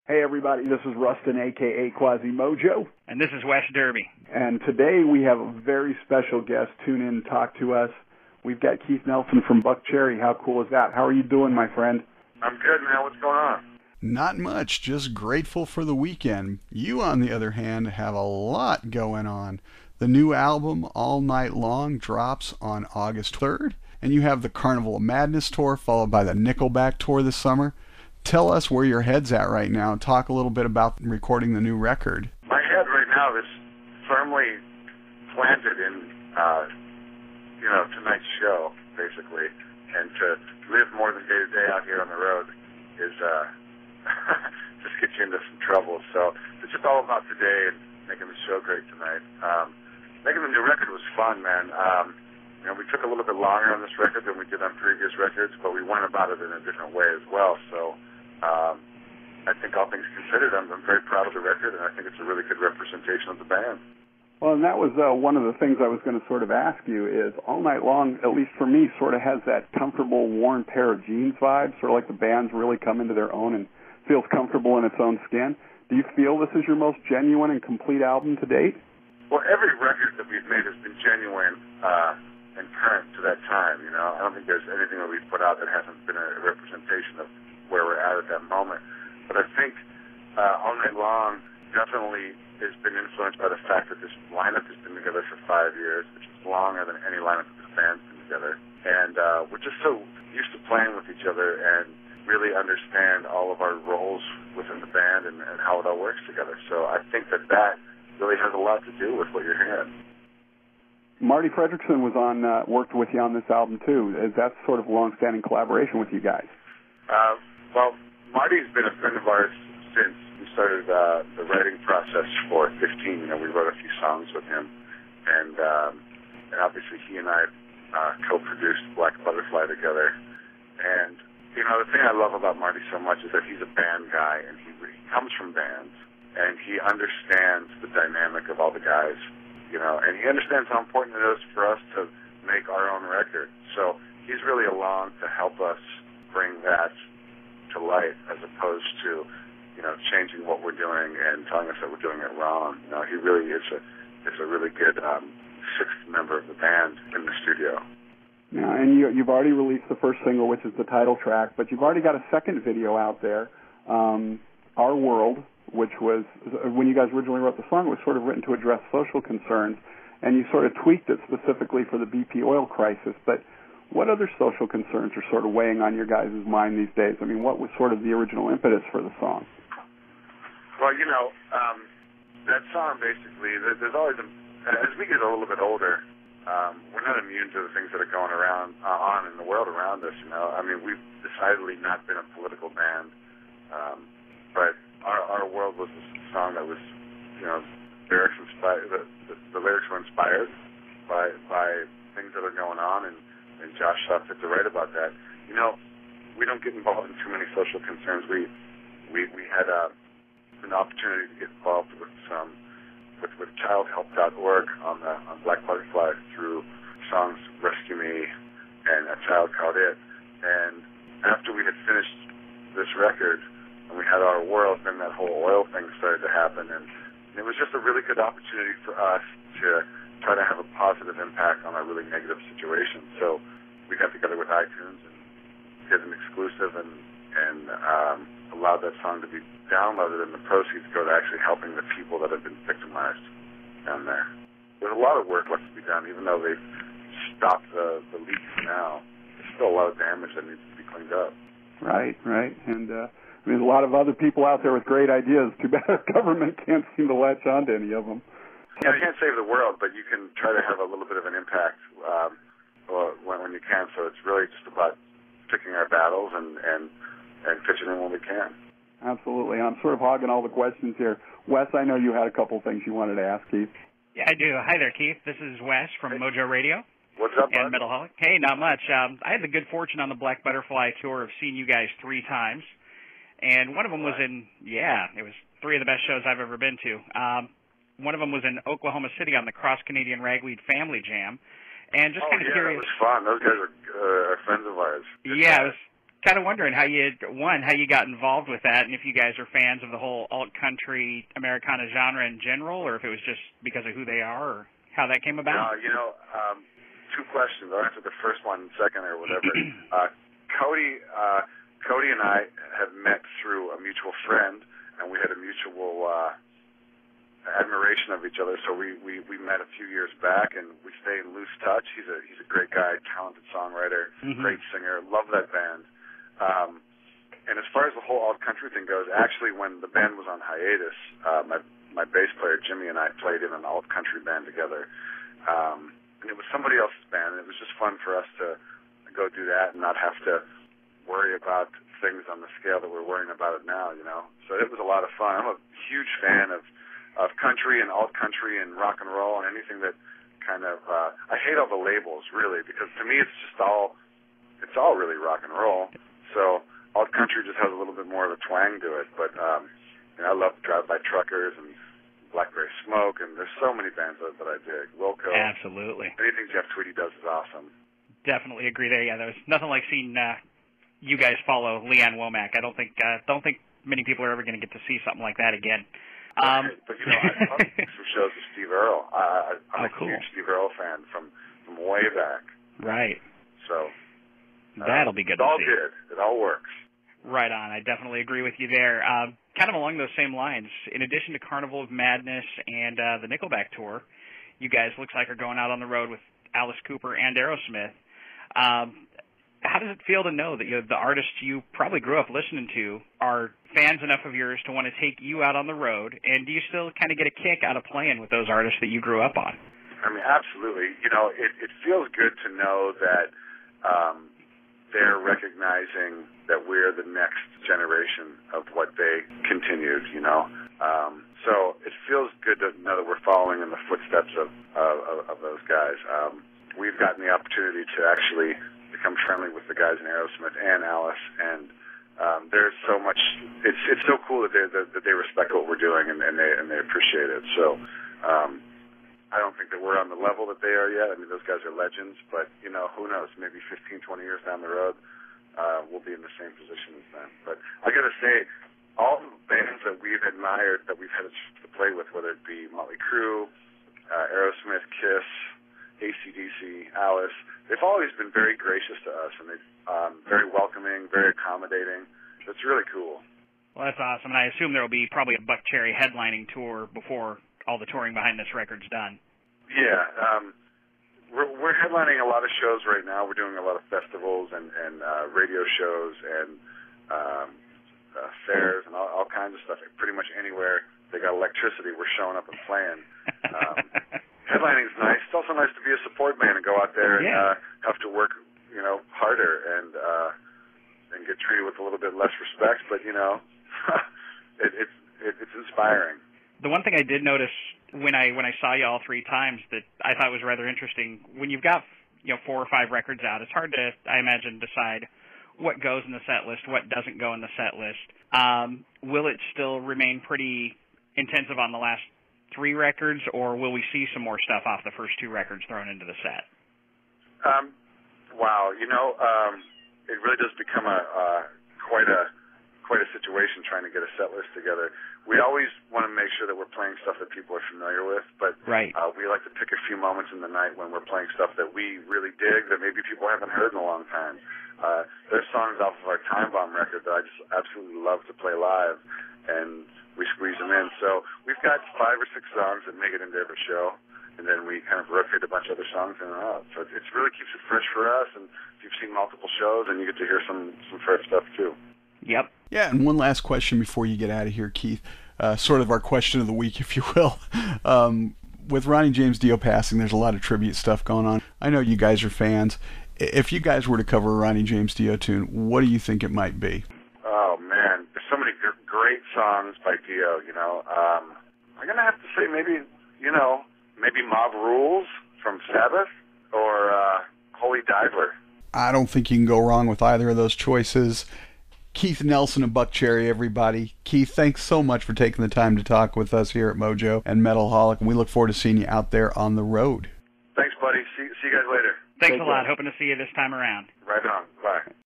Hey everybody, this is Rustin, a.k.a. Quasi Mojo. And this is Wes Derby. And today we have a very special guest tune in and talk to us. We've got Keith Nelson from Buckcherry. How cool is that? How are you doing, my friend? I'm good, man. What's going on? Not much, just grateful for the weekend. You, on the other hand, have a lot going on. The new album, All Night Long, drops on August 3rd, and you have the Carnival of Madness tour, followed by the Nickelback tour this summer. Tell us where your head's at right now. Talk a little bit about recording the new record. My head right now is firmly planted in, tonight's show, basically. And to live more than day to day out here on the road is just gets you into some trouble. So it's just all about today and making the show great tonight. Making the new record was fun, man. We took a little bit longer on this record than we did on previous records, but we went about it in a different way as well. So I think all things considered, I'm very proud of the record, and I think it's a really good representation of the band. Well, and that was one of the things I was going to sort of ask you is All Night Long, at least for me, sort of has that comfortable, worn pair of jeans vibe, sort of like the band's really come into their own and feels comfortable in its own skin. Do you feel this is your most genuine and complete album to date? Well, every record that we've made has been genuine and current to that time. I don't think there's anything that we've put out that hasn't been a representation of where we're at that moment. But I think All Night Long definitely has been influenced by the fact that this lineup has been together for 5 years, which is longer than any lineup that this band's been together. And we're just so used to playing with each other and really understand all of our roles within the band and how it all works together. So I think that really has a lot to do with what you're hearing. Marty Fredrickson was worked with you on this album too. Is that sort of long-standing collaboration with you guys? Well, Marty's been a friend of ours since we started the writing process for 15. We wrote a few songs with him, and obviously he and I co-produced Black Butterfly together. And the thing I love about Marty so much is that he's a band guy, and he comes from bands, and he understands the dynamic of all the guys. And he understands how important it is for us to make our own record. So he's really along to help us bring that to light as opposed to, changing what we're doing and telling us that we're doing it wrong. He really is a really good sixth member of the band in the studio. Yeah, and you've already released the first single, which is the title track, but you've already got a second video out there, Our World, which was, when you guys originally wrote the song, it was sort of written to address social concerns, and you sort of tweaked it specifically for the BP oil crisis. But what other social concerns are sort of weighing on your guys' mind these days? I mean, what was sort of the original impetus for the song? Well, that song basically, there's always, as we get a little bit older, we're not immune to the things that are going on in the world around us, I mean, we've decidedly not been a political band, but Our World was a song that was, lyrics inspired. The lyrics were inspired by things that are going on, and Josh saw fit to write about that. We don't get involved in too many social concerns. We had an opportunity to get involved with childhelp.org on Black Butterfly through songs Rescue Me and A Child Called It. And after we had finished this record, and we had Our World, then that whole oil thing started to happen, and it was just a really good opportunity for us to try to have a positive impact on a really negative situation. So we got together with iTunes and did an exclusive and allowed that song to be downloaded, and the proceeds go to actually helping the people that have been victimized down there. There's a lot of work left to be done, even though they've stopped the leaks now. There's still a lot of damage that needs to be cleaned up. Right. And there's a lot of other people out there with great ideas. Too bad our government can't seem to latch on to any of them. You can't save the world, but you can try to have a little bit of an impact when you can. So it's really just about picking our battles and pitching in when we can. Absolutely. I'm sort of hogging all the questions here. Wes, I know you had a couple of things you wanted to ask Keith. Yeah, I do. Hi there, Keith. This is Wes from Mojo Radio. What's up, and bud? Metalholic. Hey, not much. I had the good fortune on the Black Butterfly tour of seeing you guys 3 times. And one of them was it was 3 of the best shows I've ever been to. One of them was in Oklahoma City on the Cross-Canadian Ragweed Family Jam. And just kind of curious. That was fun. Those guys are friends of ours. Yeah, kind of wondering how you got involved with that, and if you guys are fans of the whole alt-country Americana genre in general, or if it was just because of who they are, or how that came about. No, two questions. I'll answer the first one second or whatever. Cody and I have met through a mutual friend, and we had a mutual admiration of each other. So we met a few years back, and we stay in loose touch. He's a great guy, talented songwriter, great singer. Love that band. And as far as the whole alt country thing goes, actually, when the band was on hiatus, my bass player Jimmy and I played in an alt country band together, and it was somebody else's band. And it was just fun for us to go do that and not have to worry about things on the scale that we're worrying about it now. So it was a lot of fun. I'm a huge fan of country and alt country and rock and roll and anything that kind of I hate all the labels really, because to me it's all really rock and roll. So alt country just has a little bit more of a twang to it, but I love Drive By Truckers and Blackberry Smoke, and there's so many bands that I dig. Wilco. Absolutely. Anything Jeff Tweedy does is awesome. Definitely agree there. Yeah, there's nothing like seeing you guys follow Leanne Womack. I don't think many people are ever going to get to see something like that again. But I love some shows with Steve Earle. I'm a huge Steve Earle fan from way back. Right. So that'll be good to see. It's all good. It all works. Right on. I definitely agree with you there. Kind of along those same lines, in addition to Carnival of Madness and the Nickelback tour, you guys looks like are going out on the road with Alice Cooper and Aerosmith. How does it feel to know that the artists you probably grew up listening to are fans enough of yours to want to take you out on the road? And do you still kind of get a kick out of playing with those artists that you grew up on? I mean, absolutely. It feels good to know that they're recognizing that we're the next generation of what they continued, So it feels good to know that we're following in the footsteps of those guys. We've gotten the opportunity to actually become friendly with the guys in Aerosmith and Alice, and there's so much. It's so cool that they respect what we're doing and they appreciate it. So I don't think that we're on the level that they are yet. I mean, those guys are legends, but who knows? Maybe 15, 20 years down the road, we'll be in the same position as them. But I got to say, all the bands that we've admired, that we've had a chance to play with, whether it be Motley Crue, Aerosmith, Kiss, AC/DC, Alice, they've always been very gracious to us, and they're very welcoming, very accommodating. It's really cool. Well, that's awesome, and I assume there will be probably a Buckcherry headlining tour before all the touring behind this record's done. Yeah, we're headlining a lot of shows right now. We're doing a lot of festivals and radio shows and fairs and all kinds of stuff. Pretty much anywhere they got electricity, we're showing up and playing. Headlining is nice. It's also nice to be a support band and go out there and have to work, harder and get treated with a little bit less respect. But it's inspiring. The one thing I did notice when I saw you all three times that I thought was rather interesting, when you've got 4 or 5 records out, it's hard to, I imagine, decide what goes in the set list, what doesn't go in the set list. Will it still remain pretty intensive on the last 3 records, or will we see some more stuff off the first 2 records thrown into the set? Wow, it really does become quite a situation trying to get a set list together. We always want to make sure that we're playing stuff that people are familiar with, but we like to pick a few moments in the night when we're playing stuff that we really dig that maybe people haven't heard in a long time. There's songs off of our Time Bomb record that I just absolutely love to play live, and we squeeze them in. So we've got 5 or 6 songs that make it into every show, and then we kind of rotate a bunch of other songs in and out. So it really keeps it fresh for us, and if you've seen multiple shows, and you get to hear some fresh stuff too. Yep. Yeah, and one last question before you get out of here, Keith. Sort of our question of the week, if you will. With Ronnie James Dio passing, there's a lot of tribute stuff going on. I know you guys are fans. If you guys were to cover a Ronnie James Dio tune, what do you think it might be? Oh, man. There's so many great songs by Dio, I'm going to have to say maybe Mob Rules from Sabbath or Holy Diver. I don't think you can go wrong with either of those choices. Keith Nelson of Buckcherry, everybody. Keith, thanks so much for taking the time to talk with us here at Mojo and Metalholic, and we look forward to seeing you out there on the road. Thanks, buddy. See you guys later. Thanks a lot. Hoping to see you this time around. Right on. Bye.